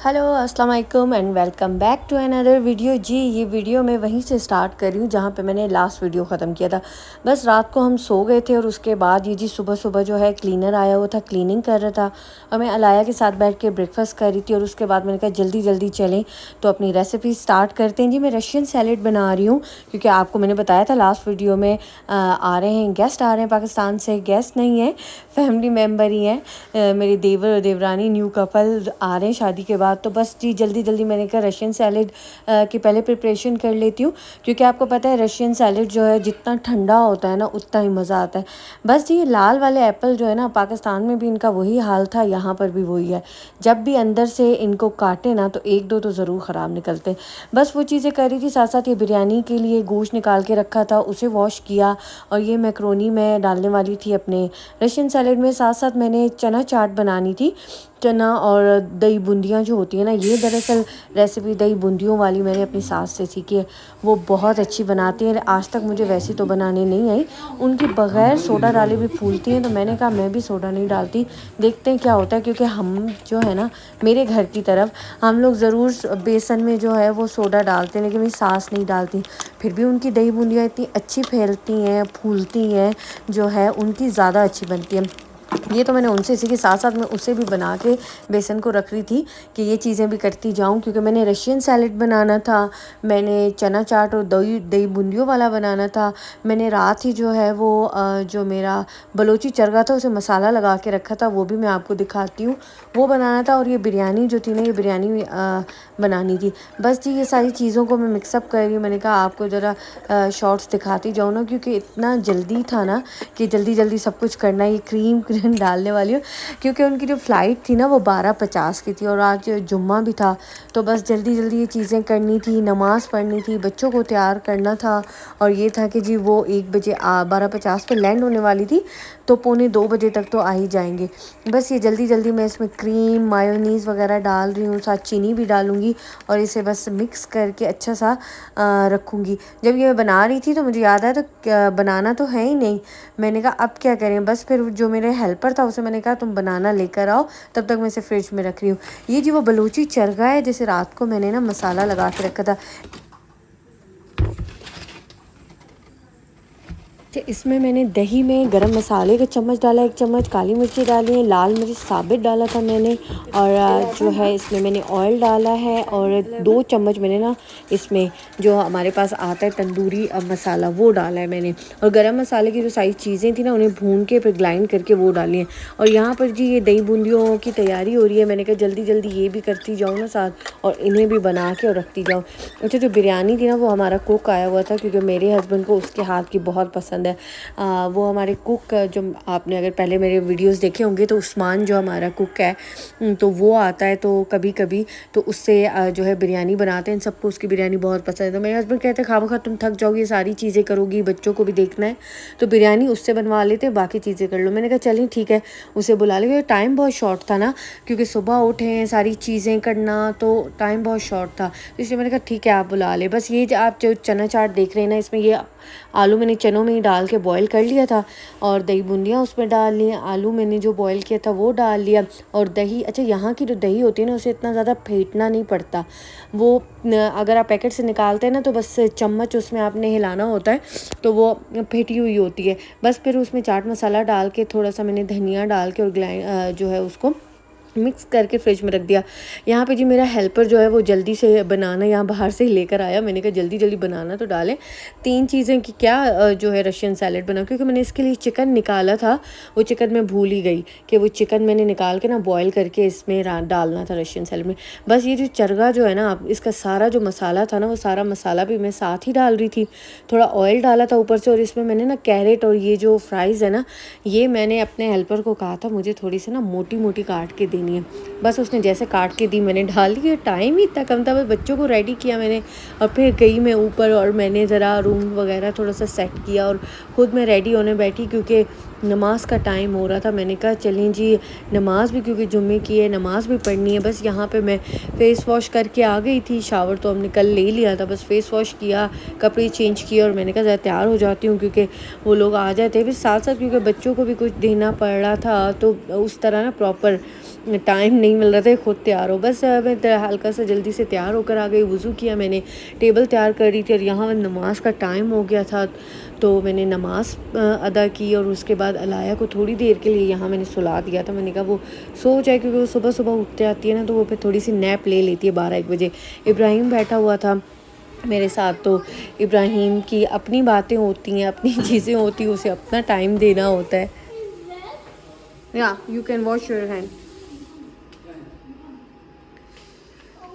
Hello अस्सलाम वालेकुम and welcome back to another video. जी ये वीडियो मैं वहीं से स्टार्ट कर रही हूँ जहाँ पे मैंने लास्ट वीडियो ख़त्म किया था। बस रात को हम सो गए थे और उसके बाद ये जी सुबह सुबह जो है क्लीनर आया हुआ था, क्लीनिंग कर रहा था और मैं अलाया के साथ बैठ के ब्रेकफास्ट कर रही थी। और उसके बाद मैंने कहा जल्दी जल्दी चलें तो अपनी रेसिपी स्टार्ट करते हैं। जी मैं रशियन सैलेड बना रही हूँ क्योंकि आपको मैंने बताया था लास्ट वीडियो में आ रहे हैं गेस्ट, आ रहे हैं पाकिस्तान से। गेस्ट नहीं है, फैमिली मेम्बर ही हैं, मेरे देवर और देवरानी न्यू कपल आ रहे हैं शादी के बाद। तो बस जी जल्दी जल्दी मैंने कहा रशियन सैलेड की पहले प्रिपरेशन कर लेती हूँ क्योंकि आपको पता है रशियन सैलेड जो है जितना ठंडा होता है ना उतना ही मज़ा आता है। बस जी ये लाल वाले एप्पल जो है ना, पाकिस्तान में भी इनका वही हाल था, यहाँ पर भी वही है। जब भी अंदर से इनको काटे ना तो एक दो तो ज़रूर ख़राब निकलते। बस वो चीज़ें कर रही थी, साथ साथ ये बिरयानी के लिए गोश्त निकाल के रखा था, उसे वॉश किया और ये मैक्रोनी मैं डालने वाली थी अपने रशियन सैलेड में। साथ साथ मैंने चना चाट बनानी थी, चना और दही बूंदियाँ जो होती है ना, ये दरअसल रेसिपी दही बूंदियों वाली मैंने अपनी सास से सीखी है। वो बहुत अच्छी बनाती हैं, आज तक मुझे वैसी तो बनाने नहीं आई। उनकी बग़ैर सोडा डाले भी फूलती हैं, तो मैंने कहा मैं भी सोडा नहीं डालती, देखते हैं क्या होता है। क्योंकि हम जो है ना, मेरे घर की तरफ हम लोग ज़रूर बेसन में जो है वो सोडा डालते हैं, लेकिन मेरी सास नहीं डालती। फिर भी उनकी दही बूंदियाँ इतनी अच्छी फैलती हैं, फूलती हैं, जो है उनकी ज़्यादा अच्छी बनती है। ये तो मैंने उनसे सीखी, साथ साथ मैं उसे भी बना के बेसन को रख रही थी कि ये चीज़ें भी करती जाऊं। क्योंकि मैंने रशियन सैलेड बनाना था, मैंने चना चाट और दही दही बूंदियों वाला बनाना था। मैंने रात ही जो है वो जो मेरा बलोची चरगा था उसे मसाला लगा के रखा था, वो भी मैं आपको दिखाती हूँ, वो बनाना था। और ये बिरयानी जो थी ना, ये बिरयानी बनानी थी। बस जी ये सारी चीज़ों को मैं मिक्सअप कर रही हूँ। मैंने कहा आपको ज़रा शॉर्ट्स दिखाती जाऊँ ना, क्योंकि इतना जल्दी था ना कि जल्दी जल्दी सब कुछ करना। ये क्रीम डालने वाली हूँ क्योंकि उनकी जो फ़्लाइट थी ना वो 12:50 की थी और आज जुम्मा भी था, तो बस जल्दी जल्दी ये चीज़ें करनी थी, नमाज़ पढ़नी थी, बच्चों को तैयार करना था। और ये था कि जी वो 1 बजे 12:50 पे लैंड होने वाली थी, तो 1:45 तक तो आ ही जाएंगे। बस ये जल्दी जल्दी मैं इसमें क्रीम मायोनीज़ वगैरह डाल रही हूँ, साथ चीनी भी डालूँगी और इसे बस मिक्स करके अच्छा सा रखूँगी। जब ये बना रही थी तो मुझे याद आया, तो बनाना तो है ही नहीं, मैंने कहा अब क्या करें। बस फिर जो मेरे हेल्पर था उसे मैंने कहा तुम बनाना लेकर आओ, तब तक मैं इसे फ्रिज में रख रही हूँ। ये जी वो बलूची चरगा है जैसे रात को मैंने ना मसाला लगा के रखा था। इसमें मैंने दही में गरम मसाले का चम्मच डाला, 1 चम्मच काली मिर्ची डाली है, लाल मिर्च साबित डाला था मैंने, और जो है इसमें मैंने ऑयल डाला है और 2 चम्मच मैंने ना इसमें जो हमारे पास आता है तंदूरी मसाला वो डाला है मैंने। और गरम मसाले की जो सारी चीज़ें थी ना उन्हें भून के फिर ग्राइंड करके वो डाली हैं। और यहाँ पर जी ये दही बूंदियों की तैयारी हो रही है, मैंने कहा जल्दी जल्दी ये भी करती जाऊँ ना साथ और इन्हें भी बना के और रखती जाऊँ। अच्छा जो बिरयानी थी ना वो हमारा कुक आया हुआ था, क्योंकि मेरे हस्बैंड को उसके हाथ की बहुत पसंद है। वो हमारे कुक, जो आपने अगर पहले मेरे वीडियोस देखे होंगे तो उस्मान जो हमारा कुक है तो वो आता है, तो कभी कभी तो उससे जो है बिरयानी बनाते हैं। सबको उसकी बिरयानी बहुत पसंद है। तो मेरे हस्बैंड कहते हैं खामखा तुम थक जाओगी, ये सारी चीज़ें करोगी, बच्चों को भी देखना है, तो बिरयानी उससे बनवा लेते, बाकी चीज़ें कर लो। मैंने कहा चलिए ठीक है, उसे बुला लेंगे। टाइम बहुत शॉर्ट था ना, क्योंकि सुबह उठे हैं सारी चीज़ें करना, तो टाइम बहुत शॉर्ट था, तो इसलिए मैंने कहा ठीक है आप बुला ले। बस ये आप जो चना चाट देख रहे हैं ना, इसमें ये आलू मैंने चनों में ही डाल के बॉईल कर लिया था और दही बूंदियाँ उसमें डाल ली, आलू मैंने जो बॉईल किया था वो डाल लिया और दही। अच्छा यहाँ की जो दही होती है ना उसे इतना ज़्यादा फेंटना नहीं पड़ता, वो अगर आप पैकेट से निकालते हैं ना तो बस चम्मच उसमें आपने हिलाना होता है तो वो फेंटी हुई होती है। बस फिर उसमें चाट मसाला डाल के थोड़ा सा मैंने धनिया डाल के और जो है उसको मिक्स करके फ्रिज में रख दिया। यहाँ पे जी मेरा हेल्पर जो है वो जल्दी से बनाना यहाँ बाहर से ही लेकर आया। मैंने कहा जल्दी जल्दी बनाना तो डालें, 3 चीज़ें कि क्या जो है रशियन सैलेड बना, क्योंकि मैंने इसके लिए चिकन निकाला था, वो चिकन मैं भूल ही गई कि वो चिकन मैंने निकाल के ना बॉयल करके इसमें डालना था रशियन सैलेड में। बस ये जो चरगा जो है ना, इसका सारा जो मसाला था ना वो सारा मसाला भी मैं साथ ही डाल रही थी, थोड़ा ऑयल डाला था ऊपर से। और इसमें मैंने ना कैरेट और ये जो फ्राइज़ है ना, ये मैंने अपने हेल्पर को कहा था मुझे थोड़ी सी ना मोटी मोटी काट के देनी है। बस उसने जैसे काट के दी मैंने डाल दी। टाइम ही इतना कम था, बस बच्चों को रेडी किया मैंने और फिर गई मैं ऊपर और मैंने ज़रा रूम वगैरह थोड़ा सा सेट किया और ख़ुद मैं रेडी होने बैठी, क्योंकि नमाज का टाइम हो रहा था। मैंने कहा चलें जी नमाज भी, क्योंकि जुम्मे की है, नमाज भी पढ़नी है। बस यहाँ पे मैं फ़ेस वॉश करके आ गई थी। शावर तो हमने कल ले लिया था, बस फ़ेस वॉश किया, कपड़े चेंज किए और मैंने कहा ज़रा तैयार हो जाती हूँ क्योंकि वो लोग आ जाते। फिर साथ साथ क्योंकि बच्चों को भी कुछ देना पड़ रहा था, तो उस तरह ना प्रॉपर टाइम नहीं मिल रहा था खुद तैयार हो। बस मैं हल्का सा जल्दी से तैयार होकर आ गई, वज़ू किया मैंने, टेबल तैयार कर रही थी और यहाँ नमाज का टाइम हो गया था, तो मैंने नमाज़ अदा की और उसके बाद अलाया को थोड़ी देर के लिए यहाँ मैंने सुला दिया था। मैंने कहा वो सो जाए, क्योंकि वो सुबह सुबह उठते आती है ना, तो वो फिर थोड़ी सी नैप ले लेती है 12-1 बजे। इब्राहिम बैठा हुआ था मेरे साथ, तो इब्राहिम की अपनी बातें होती हैं, अपनी चीज़ें होती हैं, उसे अपना टाइम देना होता है। या you can wash your hand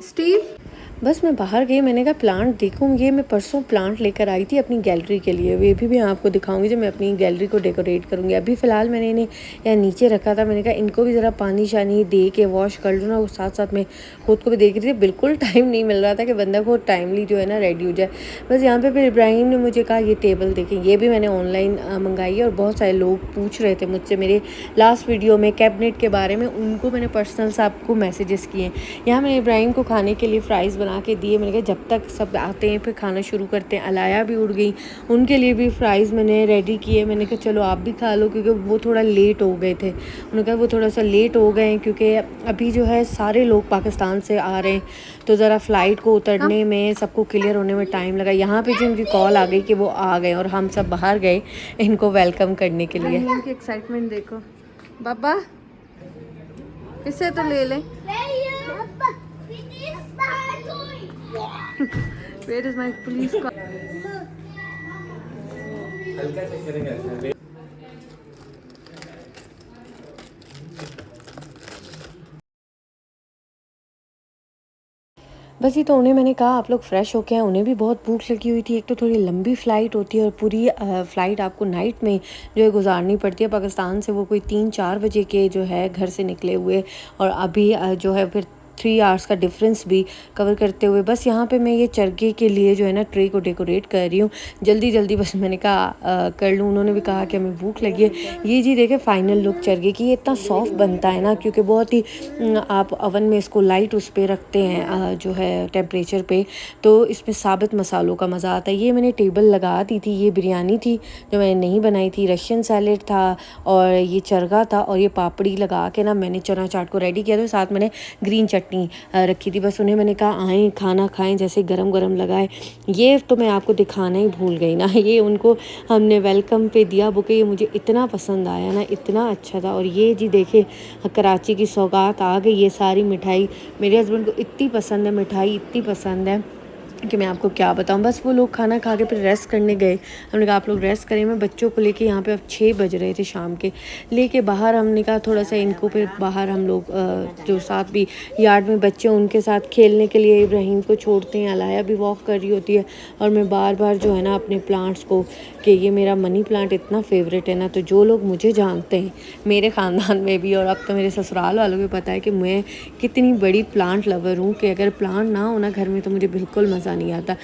Steve. बस मैं बाहर गई, मैंने कहा प्लांट देखूँ। ये मैं परसों प्लांट लेकर आई थी अपनी गैलरी के लिए, वे भी मैं आपको दिखाऊंगी जब मैं अपनी गैलरी को डेकोरेट करूँगी। अभी फ़िलहाल मैंने इन्हें यहाँ नीचे रखा था। मैंने कहा इनको भी ज़रा पानी शानी दे के वॉश कर लूँ ना, वो साथ साथ में खुद को भी देख रही थी। बिल्कुल टाइम नहीं मिल रहा था कि बंदा को टाइमली जो है ना रेडी हो जाए। बस यहाँ पर फिर इब्राहिम ने मुझे कहा ये टेबल देखें, ये भी मैंने ऑनलाइन मंगाई है और बहुत सारे लोग पूछ रहे थे मुझसे मेरे लास्ट वीडियो में कैबिनेट के बारे में, उनको मैंने पर्सनल से आपको मैसेजेस किए। यहाँ मैंने इब्राहिम को खाने के लिए फ़्राइज़ बना के दिए। मैंने कहा जब तक सब आते हैं फिर खाना शुरू करते हैं। अलाया भी उड़ गई, उनके लिए भी फ़्राइज़ मैंने रेडी किए। मैंने कहा चलो आप भी खा लो, क्योंकि वो थोड़ा लेट हो गए थे। उन्होंने कहा वो थोड़ा सा लेट हो गए हैं क्योंकि अभी जो है सारे लोग पाकिस्तान से आ रहे हैं, तो ज़रा फ़्लाइट को उतरने में सबको क्लियर होने में टाइम लगा। यहाँ पर जो उनकी कॉल आ गई कि वो आ गए और हम सब बाहर गए इनको वेलकम करने के लिए। इनकी एक्साइटमेंट देखो। बाबा इससे तो ले लें। Where is my police car? बस ये तो उन्हें मैंने कहा आप लोग फ्रेश होके आए। उन्हें भी बहुत भूख लगी हुई थी। एक तो थोड़ी लंबी फ़्लाइट होती है और पूरी फ़्लाइट आपको नाइट में जो है गुजारनी पड़ती है। पाकिस्तान से वो कोई 3-4 बजे के जो है घर से निकले हुए, और अभी जो है फिर 3 आवर्स का डिफरेंस भी कवर करते हुए। बस यहाँ पे मैं ये चरखे के लिए जो है ना ट्रे को डेकोरेट कर रही हूँ जल्दी जल्दी। बस मैंने कहा कर लूँ। उन्होंने भी कहा कि हमें भूख लगी है। ये जी देखे फाइनल लुक चरखे की, ये इतना सॉफ्ट बनता है ना, क्योंकि बहुत ही आप ओवन में इसको लाइट उस पर रखते हैं जो है टेम्परेचर पे, तो इसमें साबित मसालों का मज़ा आता है। ये मैंने टेबल लगा दी थी। ये बिरयानी थी जो मैंने नहीं बनाई थी, रशियन सैलेड था और ये चरगा था, और ये पापड़ी लगा के ना मैंने चना चाट को रेडी किया था। साथ मैंने ग्रीन चटनी रखी थी। बस उन्हें मैंने कहा आएँ खाना खाएं, जैसे गरम गरम लगाए। ये तो मैं आपको दिखाना ही भूल गई ना, ये उनको हमने वेलकम पे दिया बुके। ये मुझे इतना पसंद आया ना, इतना अच्छा था। और ये जी देखे कराची की सौगात आ गई। ये सारी मिठाई मेरे हस्बैंड को इतनी पसंद है, मिठाई इतनी पसंद है कि मैं आपको क्या बताऊं। बस वो लोग खाना खा के फिर रेस्ट करने गए। हमने कहा आप लोग रेस्ट करें। मैं बच्चों को लेके यहाँ पे अब 6 बज रहे थे शाम के, लेके बाहर हमने कहा थोड़ा सा इनको फिर बाहर हम लोग जो साथ भी यार्ड में बच्चे उनके साथ खेलने के लिए इब्राहिम को छोड़ते हैं। अलाया भी वॉक कर रही होती है और मैं बार बार जो है ना अपने प्लांट्स को, कि ये मेरा मनी प्लांट इतना फेवरेट है ना, तो जो लोग मुझे जानते हैं मेरे ख़ानदान में भी और अब तो मेरे ससुराल वालों को पता है कि मैं कितनी बड़ी प्लांट लवर हूँ, कि अगर प्लांट ना हो ना घर में तो मुझे बिल्कुल मज़ा नहीं आता।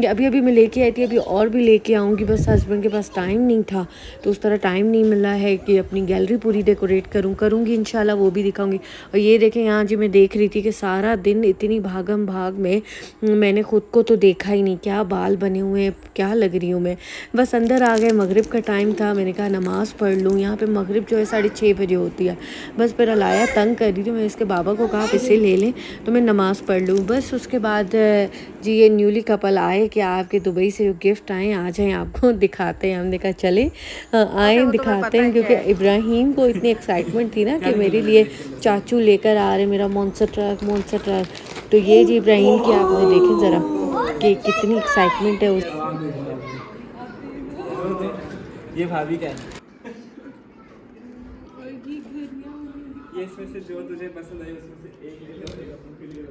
अभी अभी मैं लेके आई थी, अभी और भी लेके आऊँगी, बस हस्बैंड के पास टाइम नहीं था, तो उस तरह टाइम नहीं मिला है कि अपनी गैलरी पूरी डेकोरेट करूँगी इंशाल्लाह, वो भी दिखाऊँगी। और ये देखें यहाँ जी मैं देख रही थी कि सारा दिन इतनी भागम भाग में मैंने ख़ुद को तो देखा ही नहीं, क्या बाल बने हुए हैं, क्या लग रही हूँ मैं। बस अंदर आ गए, मगरिब का टाइम था, मैंने कहा नमाज़ पढ़ लूँ। यहाँ पे मगरिब जो है 6:30 बजे होती है। बस फिर अलाया तंग कर रही थी, मैं इसके बाबा को कहा आप इसे ले लें तो मैं नमाज़ पढ़ लूँ। बस उसके बाद जी ये न्यूली कपल आए कि आपके दुबई से जो गिफ्ट आए आ जाएँ आपको दिखाते हैं। हमने कहा चले आए दिखाते हैं, क्योंकि इब्राहिम को इतनी एक्साइटमेंट थी ना कि मेरे लिए चाचू लेकर आ रहे मेरा मॉन्स्टर ट्रक। तो ये जी इब्राहिम की आपने देखें ज़रा कि कितनी एक्साइटमेंट है उस। ये भाभी का है। ये इसमें से जो तुझे पसंद आई उसमें से एक ले लो, एक अपन के लिए।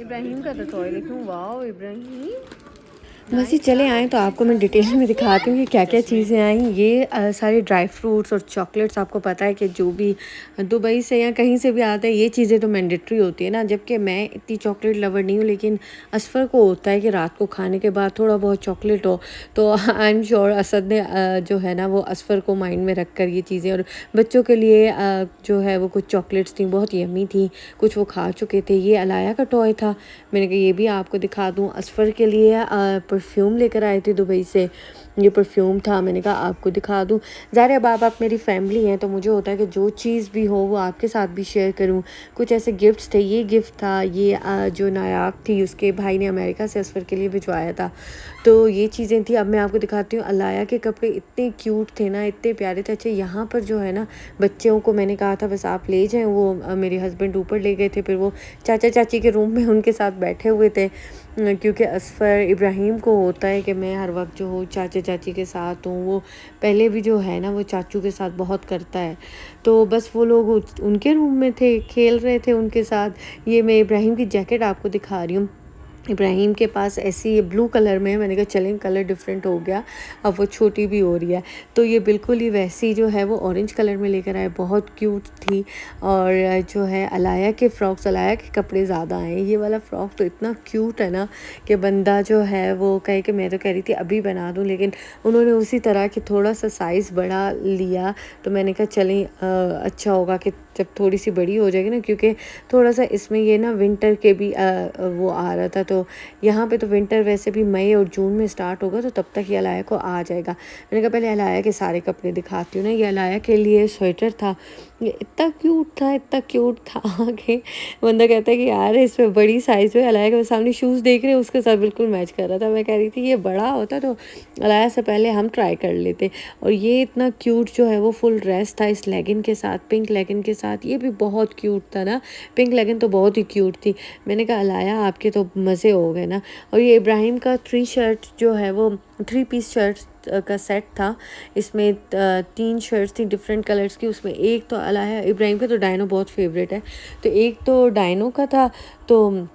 इब्राहिम का तो टॉय देखूं, वाओ इब्राहिम। बस ही चले आएँ तो आपको मैं डिटेल में दिखाती हूँ कि क्या-क्या चीज़ें आई। ये सारे ड्राई फ्रूट्स और चॉकलेट्स आपको पता है कि जो भी दुबई से या कहीं से भी आता है ये चीज़ें तो मैंडेटरी होती है ना, जबकि मैं इतनी चॉकलेट लवर नहीं हूँ, लेकिन असफ़र को होता है कि रात को खाने के बाद थोड़ा बहुत चॉकलेट हो। तो आई एम श्योर असद ने जो है ना वो असफ़र को माइंड में रख कर ये चीज़ें, और बच्चों के लिए जो है वो कुछ चॉकलेट्स थी, बहुत यम्मी थी, कुछ वो खा चुके थे। ये अलाया का टॉय था, मैंने कहा ये भी आपको दिखा दूँ। असफ़र के लिए परफ्यूम लेकर आए थे दुबई से, ये परफ्यूम था, मैंने कहा आपको दिखा दूँ। ज़ाहिर है अब आप मेरी फैमिली हैं तो मुझे होता है कि जो चीज़ भी हो वो आपके साथ भी शेयर करूँ। कुछ ऐसे गिफ्ट्स थे, ये गिफ्ट था, ये जो नायाब थी उसके भाई ने अमेरिका से असफ़र के लिए भिजवाया था, तो ये चीज़ें थी। अब मैं आपको दिखाती हूँ। अलाया के कपड़े इतने क्यूट थे ना, इतने प्यारे थे। अच्छा यहाँ पर जो है ना बच्चों को मैंने कहा था बस आप ले जाएँ, वो मेरे हस्बैंड ऊपर ले गए थे, फिर वो चाचा चाची के रूम में उनके साथ बैठे हुए थे, क्योंकि असफ़र इब्राहिम को होता है कि मैं हर वक्त जो हूँ चाचा चाची के साथ हूँ। वो पहले भी जो है ना वो चाचू के साथ बहुत करता है, तो बस वो लोग उनके रूम में थे, खेल रहे थे उनके साथ। ये मैं इब्राहिम की जैकेट आपको दिखा रही हूँ। इब्राहिम के पास ऐसी ब्लू कलर में है, मैंने कहा चलें कलर डिफरेंट हो गया, अब वो छोटी भी हो रही है, तो ये बिल्कुल ही वैसी जो है वो ऑरेंज कलर में लेकर आए, बहुत क्यूट थी। और जो है अलाया के फ़्रॉक्स, अलाया के कपड़े ज़्यादा आए। ये वाला फ़्रॉक तो इतना क्यूट है ना कि बंदा जो है वो कहे कि मैं तो कह रही थी अभी बना दूँ, लेकिन उन्होंने उसी तरह कि थोड़ा सा साइज़ बड़ा लिया, तो मैंने कहा चलें अच्छा होगा कि जब थोड़ी सी बड़ी हो जाएगी ना, क्योंकि थोड़ा सा इसमें ये ना विंटर के भी वो आ रहा था, तो यहाँ पे तो विंटर वैसे भी मई और जून में स्टार्ट होगा, तो तब तक ये अलाया को आ जाएगा। मैंने कहा पहले अलाया के सारे कपड़े दिखाती हूँ ना। ये अलाया के लिए स्वेटर था, ये इतना क्यूट था, इतना क्यूट था कि बंदा कहता है कि यार इसमें बड़ी साइज़ में। अलाया के सामने शूज़ देख रहे हैं, उसके साथ बिल्कुल मैच कर रहा था। मैं कह रही थी ये बड़ा होता तो अलाया से पहले हम ट्राई कर लेते। और ये इतना क्यूट जो है वो फुल ड्रेस था इस लेगिन के साथ, पिंक लेगिन के साथ, ये भी बहुत क्यूट था ना, पिंक लेगिन तो बहुत ही क्यूट थी। मैंने कहा अलाया आपके तो मज़े हो गए ना। और ये इब्राहिम का 3 शर्ट जो है वो 3 पीस शर्ट का सेट था, इसमें 3 शर्ट्स थी डिफरेंट कलर्स की। उसमें एक तो अलाया इब्राहिम का तो डायनो बहुत फेवरेट है, तो एक तो डायनो का था, तो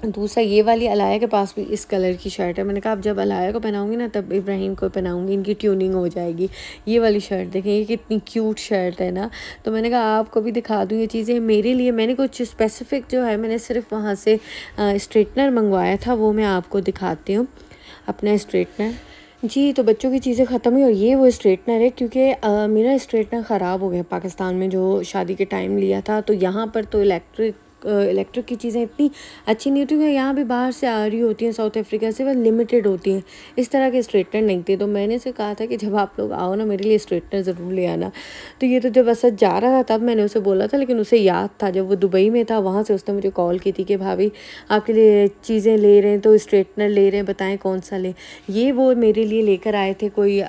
दूसरा ये वाली अलाया के पास भी इस कलर की शर्ट है। मैंने कहा अब जब अलाया को पहनाऊंगी ना तब इब्राहिम को पहनाऊंगी, इनकी ट्यूनिंग हो जाएगी। ये वाली शर्ट देखें, ये कितनी क्यूट शर्ट है ना, तो मैंने कहा आपको भी दिखा दूँ ये चीज़ें। मेरे लिए मैंने कुछ स्पेसिफ़िक जो है मैंने सिर्फ वहाँ से स्ट्रेटनर मंगवाया था, वो मैं आपको दिखाती हूँ, अपना स्ट्रेटनर। जी, तो बच्चों की चीज़ें ख़त्म हुई और ये वो स्ट्रेटनर है, क्योंकि मेरा स्ट्रेटनर ख़राब हो गया पाकिस्तान में जो शादी के टाइम लिया था, तो यहाँ पर तो इलेक्ट्रिक की चीज़ें इतनी अच्छी नहीं होती, क्योंकि यहाँ भी बाहर से आ रही होती हैं साउथ अफ्रीका से, बस लिमिटेड होती हैं, इस तरह के स्ट्रेटनर नहीं थे। तो मैंने से कहा था कि जब आप लोग आओ ना मेरे लिए स्ट्रेटनर ज़रूर ले आना। तो ये तो जब असद जा रहा था तब मैंने उसे बोला था, लेकिन उसे याद था जब वो दुबई में था, वहाँ से उसने मुझे कॉल की थी कि भाभी आपके लिए चीज़ें ले रहे हैं, तो स्ट्रेटनर ले रहे हैं, बताएं कौन सा लें। ये वो मेरे लिए लेकर आए थे, कोई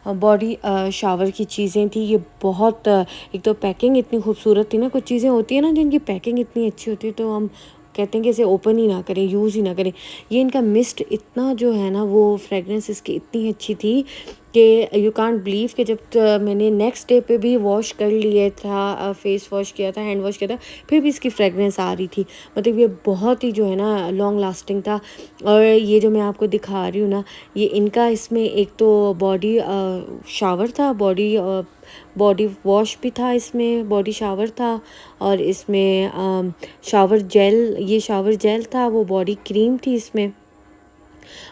बॉडी शावर की चीज़ें थी। ये बहुत एक तो पैकिंग इतनी खूबसूरत थी ना, कुछ चीज़ें होती है ना जिनकी पैकिंग इतनी अच्छी होती है तो हम कहते हैं कि इसे ओपन ही ना करें, यूज़ ही ना करें। ये इनका मिस्ट इतना जो है ना वो फ्रेगरेंस इसकी इतनी अच्छी थी कि यू कांट बिलीव कि जब मैंने नेक्स्ट डे पे भी वॉश कर लिया था, फेस वॉश किया था, हैंड वॉश किया था, फिर भी इसकी फ्रेगरेंस आ रही थी। मतलब ये बहुत ही जो है ना लॉन्ग लास्टिंग था। और ये जो मैं आपको दिखा रही हूँ ना, ये इनका इसमें एक तो बॉडी शावर था, बॉडी वॉश भी था, इसमें बॉडी शावर था, और इसमें शावर जेल, ये शावर जेल था, वो बॉडी क्रीम थी इसमें,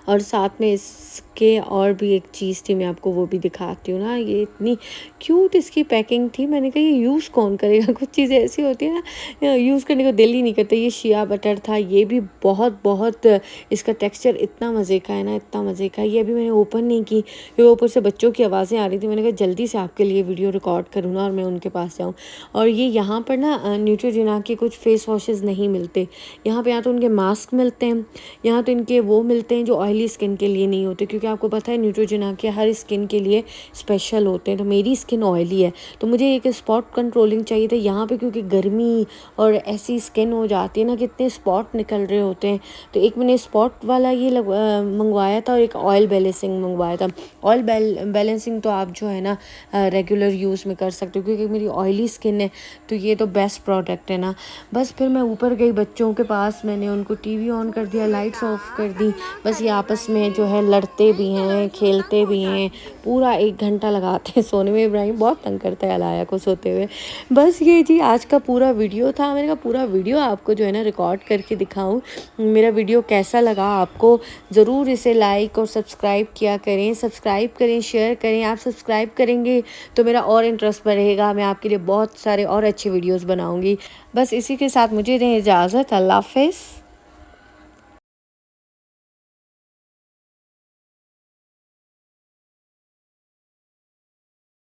और साथ में इसके और भी एक चीज़ थी, मैं आपको वो भी दिखाती हूँ ना। ये इतनी क्यूट इसकी पैकिंग थी, मैंने कहा ये यूज़ कौन करेगा, कुछ चीज़ें ऐसी होती है ना यूज़ करने को दिल ही नहीं करता। ये शिया बटर था, ये भी बहुत बहुत इसका टेक्सचर इतना मज़े का है ना, इतना मज़े का। ये अभी मैंने ओपन नहीं की क्योंकि ऊपर से बच्चों की आवाज़ें आ रही थी, मैंने कहा जल्दी से आपके लिए वीडियो रिकॉर्ड करूँ ना और मैं उनके पास जाऊँ। और ये यहाँ पर ना न्यूट्रोजेना के कुछ फेस वॉशेज़ नहीं मिलते यहाँ पर, यहाँ तो उनके मास्क मिलते हैं, यहाँ तो इनके वो मिलते हैं जो ऑयली स्किन के लिए नहीं होते, क्योंकि आपको पता है न्यूट्रोजेना के हर स्किन के लिए स्पेशल होते हैं। तो मेरी स्किन ऑयली है तो मुझे एक स्पॉट कंट्रोलिंग चाहिए था यहाँ पे, क्योंकि गर्मी और ऐसी स्किन हो जाती है ना, कितने स्पॉट निकल रहे होते हैं। तो एक मैंने स्पॉट वाला ये मंगवाया था और एक ऑयल बैलेंसिंग मंगवाया था। ऑयल बैलेंसिंग तो आप जो है ना रेगुलर यूज़ में कर सकते हो, क्योंकि मेरी ऑयली स्किन है तो ये तो बेस्ट प्रोडक्ट है ना। बस फिर मैं ऊपर गई बच्चों के पास, मैंने उनको टीवी ऑन कर दिया, लाइट्स ऑफ कर दी। बस ये आपस में जो है लड़ते भी हैं, खेलते भी हैं, पूरा 1 घंटा लगाते हैं सोने में। इब्राहिम बहुत तंग करता है अलाया को सोते हुए। बस ये जी आज का पूरा वीडियो था। मैंने कहा पूरा वीडियो आपको जो है ना रिकॉर्ड करके दिखाऊं। मेरा वीडियो कैसा लगा आपको, ज़रूर इसे लाइक और सब्सक्राइब किया करें, सब्सक्राइब करें, शेयर करें। आप सब्सक्राइब करेंगे तो मेरा और इंटरेस्ट बढ़ेगा, मैं आपके लिए बहुत सारे और अच्छे वीडियोस बनाऊंगी। बस इसी के साथ मुझे दें इजाज़त। अल्लाह हाफ़िज़।